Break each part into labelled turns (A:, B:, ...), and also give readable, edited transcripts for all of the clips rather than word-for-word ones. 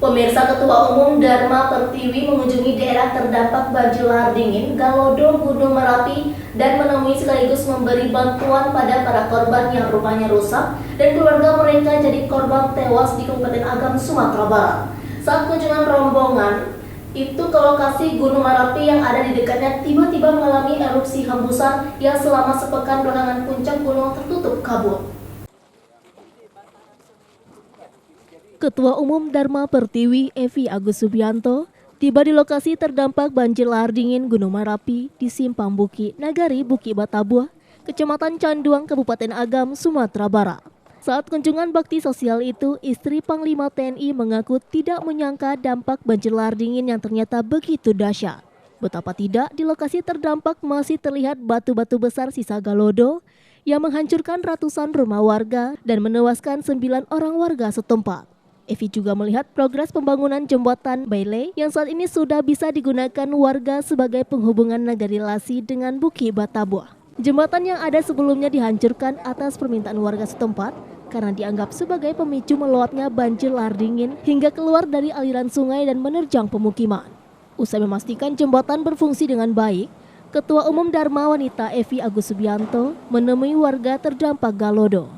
A: Pemirsa, Ketua Umum Dharma Pertiwi mengunjungi daerah terdampak banjir lahar dingin Galodo, Gunung Merapi dan menemui sekaligus memberi bantuan pada para korban yang rumahnya rusak dan keluarga mereka jadi korban tewas di Kabupaten Agam, Sumatera Barat. Saat kunjungan rombongan itu ke lokasi Gunung Merapi yang ada di dekatnya tiba-tiba mengalami erupsi hembusan yang selama sepekan belakangan puncak gunung tertutup kabut.
B: Ketua Umum Dharma Pertiwi Evi Agus Subianto tiba di lokasi terdampak banjir lahar dingin Gunung Merapi di Simpang Buki, Nagari Buki Batabuah, Kecamatan Canduang, Kabupaten Agam, Sumatera Barat. Saat kunjungan bakti sosial itu, istri Panglima TNI mengaku tidak menyangka dampak banjir lahar dingin yang ternyata begitu dahsyat. Betapa tidak, di lokasi terdampak masih terlihat batu-batu besar sisa Galodo yang menghancurkan ratusan rumah warga dan menewaskan 9 orang warga setempat. Evi juga melihat progres pembangunan jembatan Bailey yang saat ini sudah bisa digunakan warga sebagai penghubungan Nagari Lasi dengan Buki Batabuah. Jembatan yang ada sebelumnya dihancurkan atas permintaan warga setempat karena dianggap sebagai pemicu meluapnya banjir lahar dingin hingga keluar dari aliran sungai dan menerjang pemukiman. Usai memastikan jembatan berfungsi dengan baik, Ketua Umum Dharma Wanita Evi Agus Subianto menemui warga terdampak Galodo.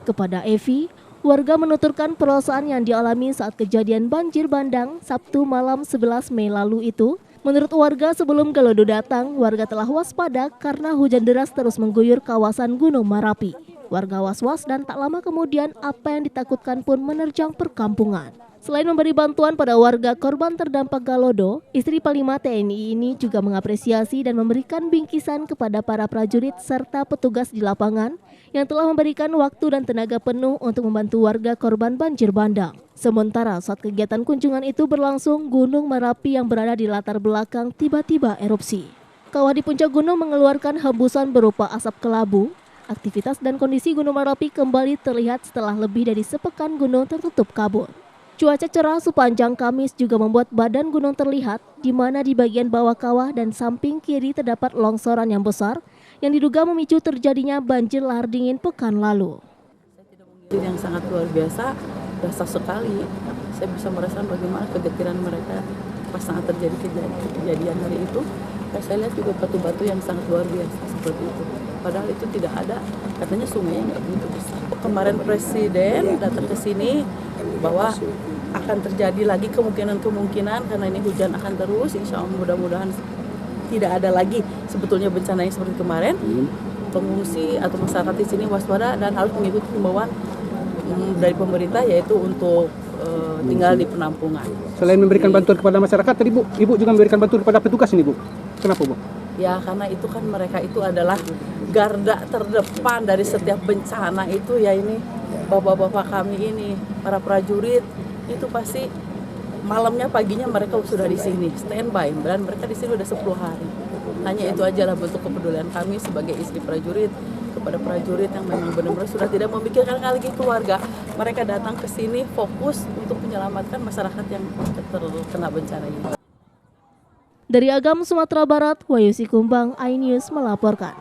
B: Kepada Evi, warga menuturkan perasaan yang dialami saat kejadian banjir bandang Sabtu malam 11 Mei lalu itu. Menurut warga, sebelum Galodo datang, warga telah waspada karena hujan deras terus mengguyur kawasan Gunung Merapi. Warga was-was dan tak lama kemudian apa yang ditakutkan pun menerjang perkampungan. Selain memberi bantuan pada warga korban terdampak Galodo, istri Panglima TNI ini juga mengapresiasi dan memberikan bingkisan kepada para prajurit serta petugas di lapangan yang telah memberikan waktu dan tenaga penuh untuk membantu warga korban banjir bandang. Sementara saat kegiatan kunjungan itu berlangsung, Gunung Merapi yang berada di latar belakang tiba-tiba erupsi. Kawah di puncak gunung mengeluarkan hembusan berupa asap kelabu. Aktivitas dan kondisi Gunung Merapi kembali terlihat setelah lebih dari sepekan gunung tertutup kabut. Cuaca cerah sepanjang Kamis juga membuat badan gunung terlihat, di mana di bagian bawah kawah dan samping kiri terdapat longsoran yang besar yang diduga memicu terjadinya banjir lahar dingin pekan lalu.
C: Yang sangat luar biasa, dahsyat sekali. Saya bisa merasakan bagaimana kegetiran mereka pas saat terjadi kejadian hari itu. Saya lihat juga batu-batu yang sangat luar biasa seperti itu. Padahal itu tidak ada, katanya sungainya nggak begitu besar. Kemarin Presiden datang ke sini bahwa akan terjadi lagi kemungkinan karena ini hujan akan terus. Insya Allah mudah-mudahan tidak ada lagi sebetulnya bencana yang seperti kemarin. Pengungsi atau masyarakat di sini waspada dan harus mengikuti himbauan dari pemerintah, yaitu untuk tinggal di penampungan.
D: Selain memberikan bantuan kepada masyarakat, tadi Ibu juga memberikan bantuan kepada petugas ini, Bu. Kenapa, Bu?
C: Ya, karena itu kan mereka itu adalah garda terdepan dari setiap bencana itu, ya ini bapak-bapak kami ini, para prajurit itu pasti malamnya paginya mereka sudah di sini standby dan mereka di sini udah 10 hari. Hanya itu aja lah bentuk kepedulian kami sebagai istri prajurit kepada prajurit yang memang benar-benar sudah tidak memikirkan lagi keluarga. Mereka datang ke sini fokus untuk menyelamatkan masyarakat yang terkena bencana ini.
B: Dari Agam, Sumatera Barat, Wahyu Sikumbang, iNews melaporkan.